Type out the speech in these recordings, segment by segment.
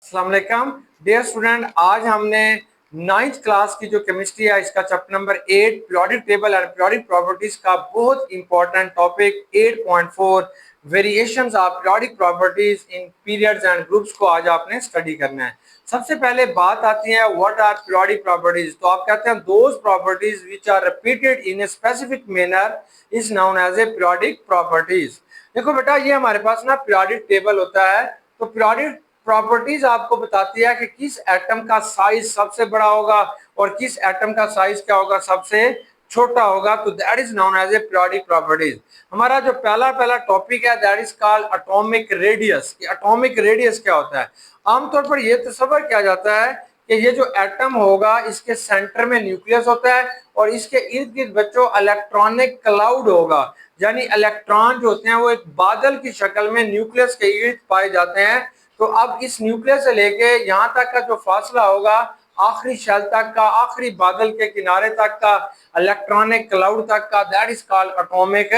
अस्सलाम वालेकुम dear student, आज हमने नाइन्थ क्लास की जो केमिस्ट्री है इसका chapter number 8 periodic table and periodic properties का बहुत important topic 8.4 variations of periodic properties in periods and groups को आज आपने स्टडी करना है। सबसे पहले बात आती है व्हाट आर पीरियोडिक प्रॉपर्टीज। तो आप कहते हैं those properties which are repeated in a specific manner is known as a periodic properties. देखो बेटा, ये हमारे पास ना पीरियोडिक टेबल होता है। तो पीरियोडिक प्रॉपर्टीज आपको बताती है कि किस एटम का साइज सबसे बड़ा होगा और किस एटम का साइज क्या होगा, सबसे छोटा होगा। तो that is known as a periodic properties. हमारा जो पहला टॉपिक है that is called atomic radius. Atomic radius क्या होता है? आमतौर पर यह तस्वर किया जाता है कि ये जो एटम होगा इसके सेंटर में न्यूक्लियस होता है और इसके इर्द गिर्द बच्चों इलेक्ट्रॉनिक क्लाउड होगा, यानी इलेक्ट्रॉन जो होते हैं वो एक बादल की शक्ल में न्यूक्लियस के इर्द पाए जाते हैं। तो अब इस न्यूक्लियस से लेके यहाँ तक का जो फासला होगा आखिरी शेल तक का, आखिरी बादल के किनारे तक का, इलेक्ट्रॉनिक क्लाउड तक का, that is called atomic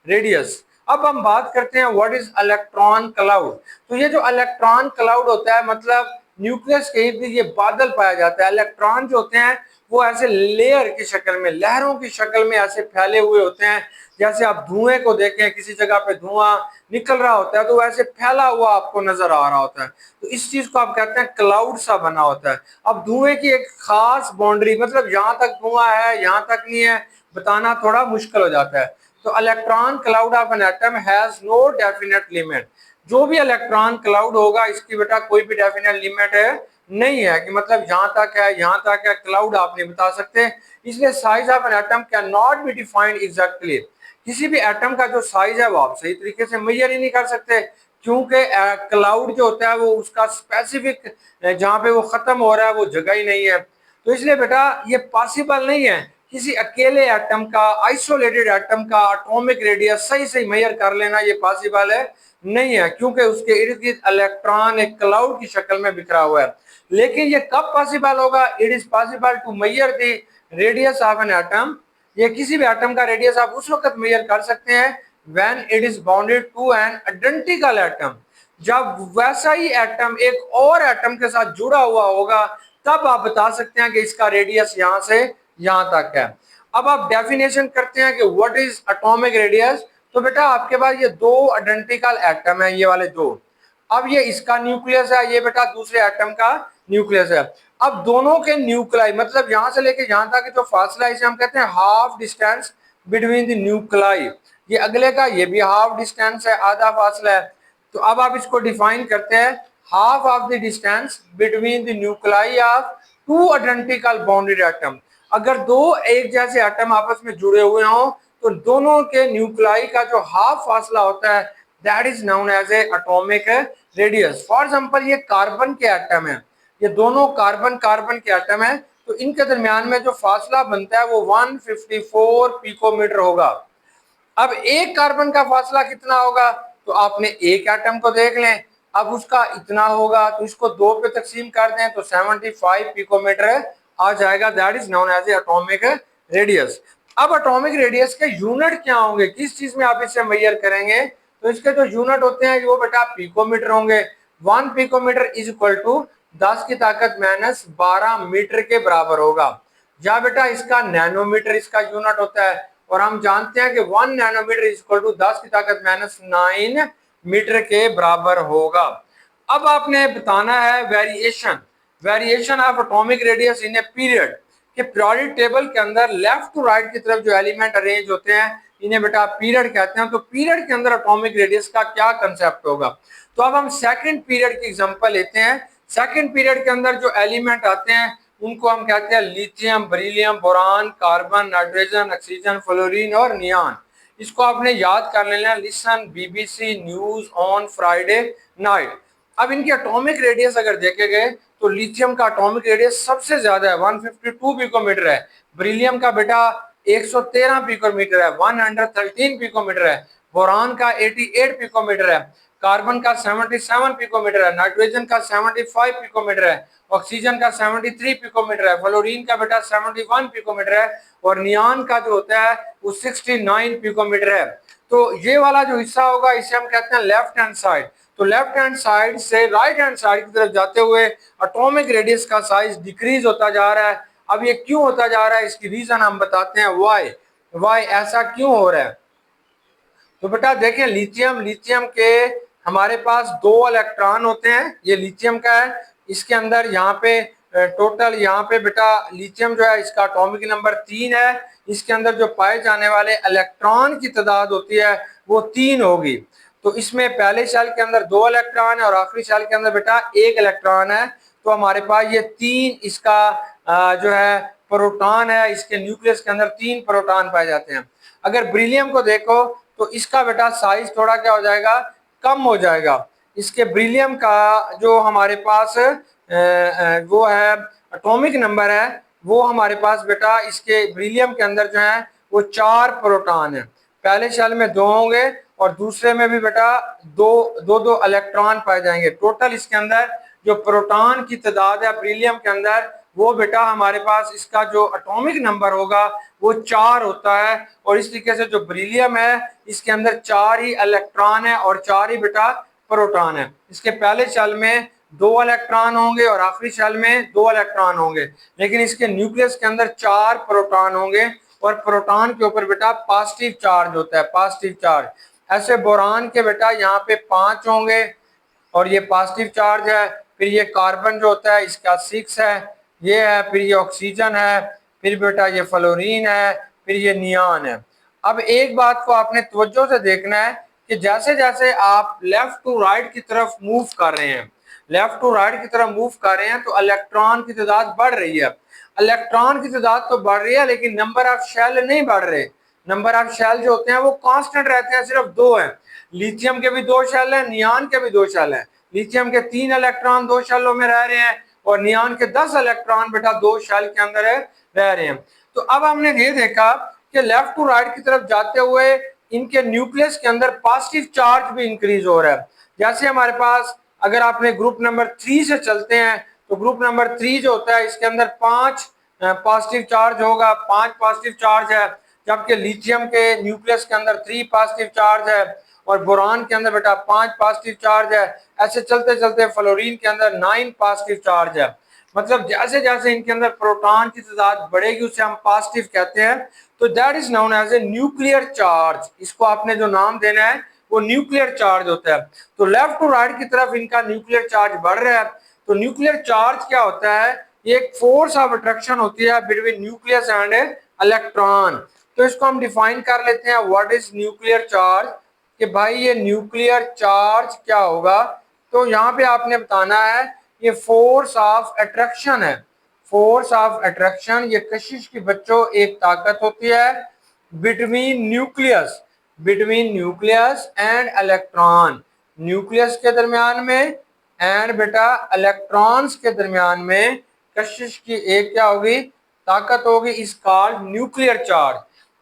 radius. अब हम बात करते हैं व्हाट इज इलेक्ट्रॉन क्लाउड। तो ये जो इलेक्ट्रॉन क्लाउड होता है मतलब न्यूक्लियस के इर्द ये बादल पाया जाता है। इलेक्ट्रॉन जो होते हैं वो ऐसे लेयर की शक्ल में, लहरों की शक्ल में ऐसे फैले हुए होते हैं। जैसे आप धुएं को देखें, किसी जगह पे धुआं निकल रहा होता है तो वैसे फैला हुआ आपको नजर आ रहा होता है। तो इस चीज को आप कहते हैं क्लाउड सा बना होता है। अब धुएं की एक खास बाउंड्री, मतलब यहाँ तक धुआं है यहाँ तक नहीं है, बताना थोड़ा मुश्किल हो जाता है। तो electron cloud of an atom has no definite limit. जो भी इलेक्ट्रॉन क्लाउड होगा इसकी बेटा कोई भी डेफिनेट लिमिट है नहीं है कि मतलब यहाँ तक है यहाँ तक है, क्लाउड आप नहीं बता सकते। इसलिए size of an atom can not be defined exactly. किसी भी एटम का जो साइज है वो आप सही तरीके से मेजर ही नहीं कर सकते, क्योंकि क्लाउड जो होता है वो उसका स्पेसिफिक जहाँ पे वो खत्म हो रहा है वो जगह ही नहीं है। तो इसलिए बेटा ये पॉसिबल नहीं है किसी अकेले एटम का, आइसोलेटेड एटम का एटॉमिक रेडियस सही सही मेजर कर लेना, ये पॉसिबल है नहीं है, क्योंकि उसके इर्द गिर्द इलेक्ट्रॉन एक क्लाउड की शक्ल में बिखरा हुआ है। लेकिन ये कब पॉसिबल होगा? It is possible to measure the radius of an atom. ये किसी भी एटम का रेडियस आप उस वक्त मेजर कर सकते हैं when it is bounded to an identical atom. जब वैसा ही एटम एक और एटम के साथ जुड़ा हुआ होगा तब आप बता सकते हैं कि इसका रेडियस यहां से यहां तक है। अब आप डेफिनेशन करते हैं कि व्हाट इज एटॉमिक रेडियस। तो बेटा आपके पास ये दो आइडेंटिकल एटम है, ये वाले दो। अब ये इसका न्यूक्लियस है, ये बेटा दूसरे एटम का न्यूक्लियस है। अब दोनों के न्यूक्लाई मतलब यहां से लेके यहां तक जो फासला है इसे हम कहते हैं half distance between the nuclei. ये अगले का ये भी हाफ डिस्टेंस है, आधा फासला है। तो अब आप इसको डिफाइन करते हैं half of the distance between the nuclei of two identical bounded atom. अगर दो एक जैसे एटम आपस में जुड़े हुए हों तो दोनों के न्यूक्लाई का जो हाफ फासला होता है that is known as a atomic radius. For example ये कार्बन के एटम है, ये दोनों कार्बन कार्बन के एटम है, तो इनके दरमियान में जो फासला बनता है वो 154 पिकोमीटर होगा। अब एक कार्बन का फासला कितना होगा? तो आपने एक एटम को देख लें, अब उसका इतना होगा तो इसको दो पे तकसीम कर दें तो 75 पिकोमीटर आ जाएगा। That is known as a atomic radius. अब एटॉमिक रेडियस के यूनिट क्या होंगे, किस चीज में आप इससे मेजर करेंगे? तो इसके जो यूनिट होते हैं वो बेटा पिकोमीटर होंगे। 1 पिकोमीटर इज इक्वल टू 10 की ताकत माइनस 12 मीटर के बराबर होगा। या बेटा इसका नैनोमीटर इसका यूनिट होता है और हम जानते हैं कि 1 नैनोमीटर इज इक्वल टू 10 की ताकत माइनस 9 मीटर के बराबर होगा। अब आपने बताना है variation of atomic radius in a period. कि पीरियोडिक टेबल के अंदर लेफ्ट टू राइट की तरफ जो एलिमेंट अरेंज होते हैं इन्हें बेटा पीरियड कहते हैं। तो पीरियड के अंदर एटॉमिक रेडियस का क्या कंसेप्ट होगा? तो अब हम सेकंड पीरियड की एग्जांपल लेते हैं। सेकंड पीरियड के अंदर जो एलिमेंट आते हैं उनको हम कहते हैं lithium, beryllium, boron, carbon, nitrogen, oxygen, fluorine और नियॉन। इसको आपने याद कर लेना, listen BBC news on Friday night. अब इनकी एटॉमिक रेडियस अगर देखे गए तो लिथियम का एटॉमिक रेडियस सबसे ज्यादा है, 152 पिकोमीटर है। बेरिलियम का बेटा 113 पिकोमीटर है, 113 पिकोमीटर है। बोरान का 88 पिकोमीटर है। कार्बन का 77 पिकोमीटर है। नाइट्रोजन का 75 पिकोमीटर है। ऑक्सीजन का 73 पिकोमीटर है। फ्लोरीन का बेटा 71 पिकोमीटर है और नियॉन का जो होता है वो 69 पिकोमीटर है। तो ये वाला जो हिस्सा होगा इसे हम कहते हैं लेफ्ट हैंड साइड। तो लेफ्ट हैंड साइड से राइट हैंड साइड की तरफ जाते हुए एटॉमिक रेडियस का साइज डिक्रीज होता जा रहा है। अब ये क्यों होता जा रहा है, इसकी रीजन हम बताते हैं। वाई ऐसा क्यों हो रहा है? तो बेटा देखें, लिथियम के हमारे पास 2 इलेक्ट्रॉन होते हैं। ये लिथियम का है, इसके अंदर यहाँ पे टोटल यहाँ पे बेटा लिथियम जो है इसका एटॉमिक नंबर 3 है। इसके अंदर जो पाए जाने वाले इलेक्ट्रॉन की तादाद होती है वो 3 होगी। तो इसमें पहले शेल के अंदर 2 इलेक्ट्रॉन है और आखिरी शेल के अंदर बेटा 1 इलेक्ट्रॉन है। तो हमारे पास ये 3 इसका जो है प्रोटॉन है, इसके न्यूक्लियस के अंदर 3 प्रोटॉन पाए जाते हैं। अगर बेरिलियम को देखो तो इसका बेटा साइज थोड़ा क्या हो जाएगा, कम हो जाएगा। इसके बेरिलियम का जो हमारे पास वो है एटॉमिक नंबर है, वो हमारे पास बेटा इसके बेरिलियम के अंदर जो है वो 4 प्रोटॉन है। पहले शेल में 2 होंगे और दूसरे में भी बेटा दो इलेक्ट्रॉन पाए जाएंगे। टोटल इसके अंदर जो प्रोटॉन की तादाद है बेरिलियम के अंदर, वो बेटा हमारे पास इसका जो एटॉमिक नंबर होगा वो 4 होता है। और इस तरीके से जो बेरिलियम है इसके अंदर 4 ही इलेक्ट्रॉन है और 4 ही बेटा प्रोटॉन है। इसके पहले शेल में 2 इलेक्ट्रॉन होंगे और आखिरी शेल में 2 इलेक्ट्रॉन होंगे, लेकिन इसके न्यूक्लियस के अंदर 4 प्रोटॉन होंगे और प्रोटॉन के ऊपर बेटा पॉजिटिव चार्ज होता है, पॉजिटिव चार्ज। ऐसे बोरान के बेटा यहाँ पे 5 होंगे और ये पॉजिटिव चार्ज है। फिर ये कार्बन जो होता है इसका 6 है, ये है। फिर ये ऑक्सीजन है, फिर बेटा ये फ्लोरीन है, फिर ये नियान है। अब एक बात को आपने तवज्जो से देखना है कि जैसे जैसे आप लेफ्ट टू राइट की तरफ मूव कर रहे हैं, लेफ्ट टू राइट की तरफ मूव कर रहे हैं तो इलेक्ट्रॉन की तादाद बढ़ रही है। इलेक्ट्रॉन की तादाद तो बढ़ रही है लेकिन नंबर ऑफ शेल नहीं बढ़ रहे। नंबर ऑफ शेल जो होते हैं वो कांस्टेंट रहते हैं, सिर्फ 2 हैं। लिथियम के भी 2 शेल हैं, नियान के भी 2 शेल हैं। लिथियम के 3 इलेक्ट्रॉन 2 शेलों में रह रहे हैं और नियान के 10 इलेक्ट्रॉन बेटा 2 शेल के अंदर रह रहे हैं। तो अब हमने ये देखा कि लेफ्ट टू राइट की तरफ जाते हुए इनके न्यूक्लियस के अंदर पॉजिटिव चार्ज भी इंक्रीज हो रहा है। जैसे हमारे पास अगर आपने ग्रुप नंबर 3 से चलते हैं तो ग्रुप नंबर 3 जो होता है इसके अंदर 5 पॉजिटिव चार्ज होगा, 5 पॉजिटिव चार्ज है। जबकि लिथियम के न्यूक्लियस के अंदर 3 पॉजिटिव चार्ज है और बोरान के अंदर बेटा 5 पॉजिटिव चार्ज है। ऐसे चलते चलते फ्लोरीन के अंदर 9 पॉजिटिव चार्ज है। मतलब जैसे जैसे इनके अंदर प्रोटॉन की तादाद बढ़ेगी उसे हम पॉजिटिव कहते हैं। तो that is known as a nuclear charge. इसको आपने जो नाम देना है वो न्यूक्लियर चार्ज होता है। तो लेफ्ट टू राइट की तरफ इनका न्यूक्लियर चार्ज बढ़ रहा है। तो न्यूक्लियर चार्ज क्या होता है? ये एक फोर्स ऑफ अट्रैक्शन होती है बिटवीन न्यूक्लियस एंड इलेक्ट्रॉन। तो इसको हम डिफाइन कर लेते हैं, व्हाट इज न्यूक्लियर चार्ज, कि भाई ये न्यूक्लियर चार्ज क्या होगा। तो यहाँ पे आपने बताना है ये फोर्स ऑफ अट्रैक्शन है। फोर्स ऑफ अट्रैक्शन ये कशिश की बच्चों एक ताकत होती है between nucleus and electron. Nucleus के दरमियान में एंड बेटा इलेक्ट्रॉन्स के दरमियान में कशिश की एक क्या होगी, ताकत होगी, इस कॉल्ड न्यूक्लियर चार्ज।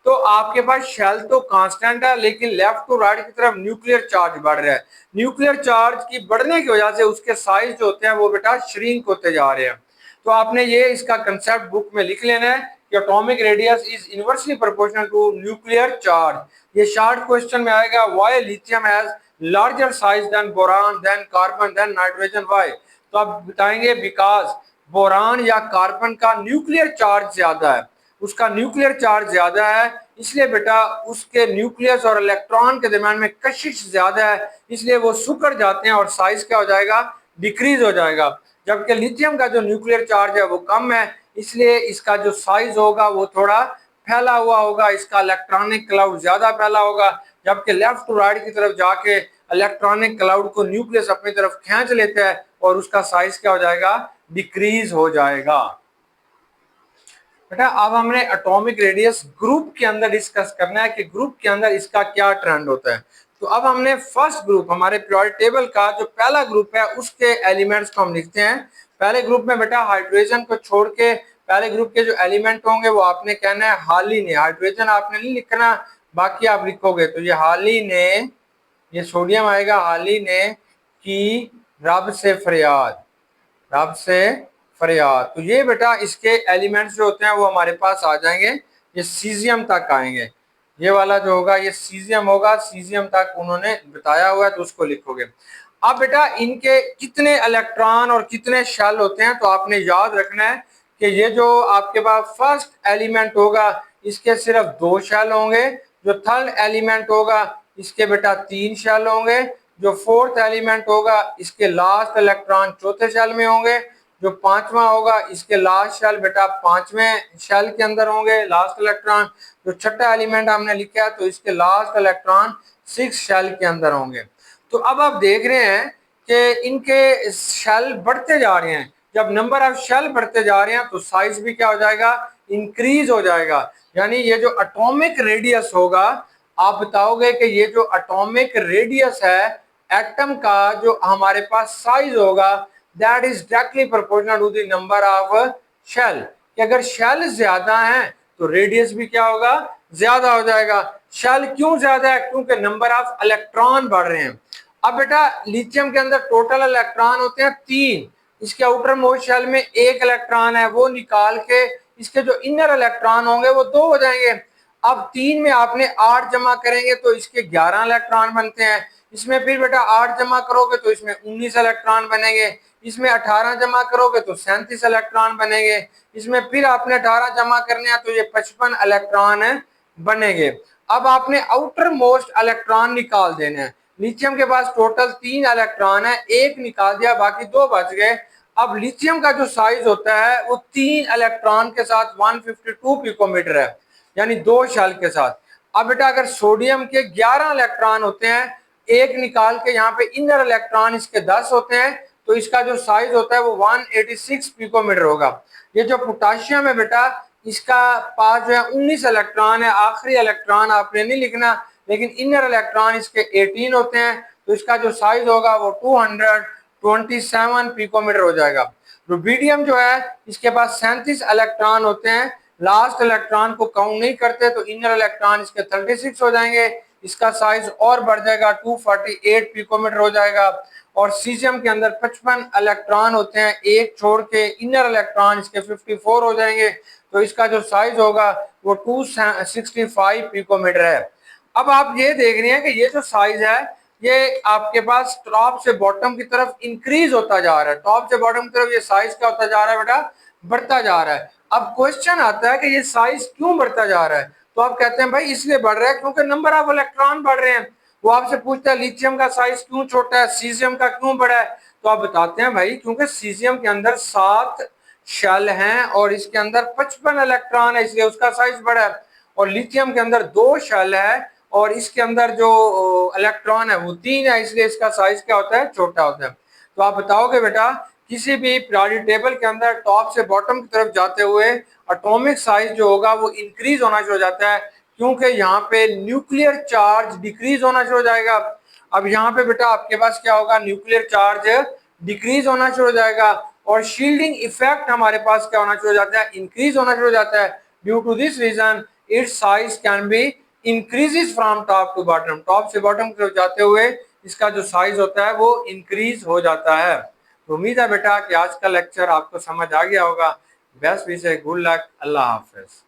तो आपके पास शेल तो कांस्टेंट है लेकिन लेफ्ट टू राइट की तरफ न्यूक्लियर चार्ज बढ़ रहा है। न्यूक्लियर चार्ज की बढ़ने की वजह से उसके साइज जो होते हैं वो बेटा श्रिंक होते जा रहे हैं। तो आपने ये इसका कंसेप्ट बुक में लिख लेना है कि atomic radius is inversely proportional to nuclear charge. ये शॉर्ट क्वेश्चन में आएगा, why lithium has larger size than boron than carbon than nitrogen, why. तो आप बताएंगे बिकॉज बोरान या कार्बन का न्यूक्लियर चार्ज ज्यादा है, उसका न्यूक्लियर चार्ज ज्यादा है, इसलिए बेटा उसके न्यूक्लियस और इलेक्ट्रॉन के दरमियान में कशिश ज्यादा है, इसलिए वो सुकड़ जाते हैं और साइज क्या हो जाएगा, डिक्रीज हो जाएगा। जबकि लिथियम का जो न्यूक्लियर चार्ज है वो कम है, इसलिए इसका जो साइज होगा वो थोड़ा फैला हुआ होगा, इसका इलेक्ट्रॉनिक क्लाउड ज्यादा फैला होगा। जबकि लेफ्ट टू राइट की तरफ जाके इलेक्ट्रॉनिक क्लाउड को न्यूक्लियस अपनी तरफ खींच लेता है और उसका साइज क्या हो जाएगा, डिक्रीज हो जाएगा। बेटा अब हमने एटॉमिक रेडियस ग्रुप के अंदर डिस्कस करना है कि ग्रुप के अंदर इसका क्या ट्रेंड होता है। तो अब हमने फर्स्ट ग्रुप हमारे पीरियोडिक टेबल का जो पहला ग्रुप है उसके एलिमेंट्स को हम लिखते हैं। पहले ग्रुप में बेटा हाइड्रोजन को छोड़ के पहले ग्रुप के जो एलिमेंट होंगे वो आपने कहना है हाली ने। हाइड्रोजन आपने नहीं लिखना, बाकी आप लिखोगे। तो ये हाली ने, ये सोडियम आएगा, हाली ने की रब से फरियाद, रब से फरियाद। तो ये बेटा इसके एलिमेंट्स जो होते हैं वो हमारे पास आ जाएंगे, ये सीजियम तक आएंगे। ये वाला जो होगा ये सीजियम होगा, सीजियम तक उन्होंने बताया हुआ है तो उसको लिखोगे। अब बेटा इनके कितने इलेक्ट्रॉन और कितने शेल होते हैं, तो आपने याद रखना है कि ये जो आपके पास फर्स्ट एलिमेंट होगा इसके सिर्फ 2 शेल होंगे, जो थर्ड एलिमेंट होगा इसके बेटा 3 शेल होंगे, जो फोर्थ एलिमेंट होगा इसके लास्ट इलेक्ट्रॉन चौथे शेल में होंगे, जो पांचवा होगा इसके लास्ट शेल बेटा पांचवें शेल के अंदर होंगे लास्ट इलेक्ट्रॉन, जो छठा एलिमेंट हमने लिखा है तो इसके लास्ट इलेक्ट्रॉन 6 शेल के अंदर होंगे। तो अब आप देख रहे हैं कि इनके शेल बढ़ते जा रहे हैं, जब नंबर ऑफ शेल बढ़ते जा रहे हैं तो साइज भी क्या हो जाएगा, इंक्रीज हो जाएगा। यानी ये जो एटॉमिक रेडियस होगा, आप बताओगे कि ये जो एटॉमिक रेडियस है एटम का, जो हमारे पास साइज होगा that is directly proportional to the number of shell, कि अगर शेल ज्यादा है तो रेडियस भी क्या होगा, ज्यादा हो जाएगा। शेल क्यों ज्यादा है, क्योंकि नंबर ऑफ इलेक्ट्रॉन बढ़ रहे हैं। अब बेटा लिथियम के अंदर टोटल इलेक्ट्रॉन होते हैं 3, इसके आउटर मोस्ट शेल में 1 इलेक्ट्रॉन है, वो निकाल के इसके जो इनर इलेक्ट्रॉन होंगे वो 2 हो जाएंगे। अब 3 में आपने 8 जमा करेंगे तो इसके 11 इलेक्ट्रॉन बनते हैं, इसमें फिर बेटा 8 जमा करोगे तो इसमें 19 इलेक्ट्रॉन बनेंगे, इसमें 18 जमा करोगे तो 37 इलेक्ट्रॉन बनेंगे, इसमें फिर आपने 18 जमा करने हैं तो ये 55 इलेक्ट्रॉन बनेंगे। अब आपने आउटर मोस्ट इलेक्ट्रॉन निकाल देने हैं। लिथियम के पास टोटल 3 इलेक्ट्रॉन है, 1 निकाल दिया बाकी 2 बच गए। अब लिथियम का जो साइज होता है वो 3 इलेक्ट्रॉन के साथ 152 पिकोमीटर है, यानी 2 शेल के साथ। अब बेटा अगर सोडियम के 11 इलेक्ट्रॉन होते हैं, 1 निकाल के यहाँ पे इनर इलेक्ट्रॉन इसके 10 होते हैं, तो इसका जो साइज होता है वो 186 पिकोमीटर होगा। ये जो पोटाशियम है बेटा, इसका पास जो है 19 इलेक्ट्रॉन है, आखिरी इलेक्ट्रॉन आपने नहीं लिखना, लेकिन इनर इलेक्ट्रॉन इसके 18 होते हैं, तो इसका जो साइज होगा वो 227 पिकोमीटर हो जाएगा। रुबिडियम जो है इसके पास 37 इलेक्ट्रॉन होते हैं, लास्ट इलेक्ट्रॉन को काउंट नहीं करते तो इनर इलेक्ट्रॉन इसके 36 हो जाएंगे, इसका साइज और बढ़ जाएगा 248 पिकोमीटर हो जाएगा। और सीजियम के अंदर 55 इलेक्ट्रॉन होते हैं, एक छोड़ के इनर इलेक्ट्रॉन इसके 54 हो जाएंगे, तो इसका जो साइज होगा वो 265 पिकोमीटर है। अब आप ये देख रहे हैं कि ये जो साइज है ये आपके पास टॉप से बॉटम की तरफ इंक्रीज होता जा रहा है, टॉप से बॉटम की तरफ ये साइज क्या होता जा रहा है बेटा, बढ़ता जा रहा है। अब क्वेश्चन आता है कि ये साइज क्यों बढ़ता जा रहा है, तो आप कहते हैं भाई इसलिए बढ़ रहा है क्योंकि नंबर ऑफ इलेक्ट्रॉन बढ़ रहे हैं। वो आपसे पूछता है लिथियम का साइज क्यों छोटा है, सीजियम का क्यों बड़ा है, तो आप बताते हैं भाई क्योंकि सीजियम के अंदर 7 शेल हैं और इसके अंदर 55 इलेक्ट्रॉन है इसलिए उसका साइज बड़ा है, और लिथियम के अंदर 2 शेल है और इसके अंदर जो इलेक्ट्रॉन है वो 3 है, इसलिए इसका साइज क्या होता है, छोटा होता है। तो आप बताओगे बेटा किसी भी पीरियोडिक टेबल के अंदर टॉप से बॉटम की तरफ जाते हुए एटॉमिक साइज जो होगा वो इंक्रीज होना शुरू हो जाता है, क्योंकि यहाँ पे न्यूक्लियर चार्ज डिक्रीज होना शुरू हो जाएगा। अब यहाँ पे बेटा आपके पास क्या होगा, न्यूक्लियर चार्ज डिक्रीज होना शुरू हो जाएगा और शील्डिंग इफेक्ट हमारे पास क्या होना शुरू हो जाता है, इंक्रीज होना शुरू हो जाता है। Due to this reason its size can be increases from top to bottom, top से बॉटम की तरफ जाते हुए इसका जो साइज होता है वो इंक्रीज हो जाता है। तो उम्मीद है बेटा कि आज का लेक्चर आपको समझ आ गया होगा। बेस्ट विश है, गुड लक, अल्लाह हाफिज।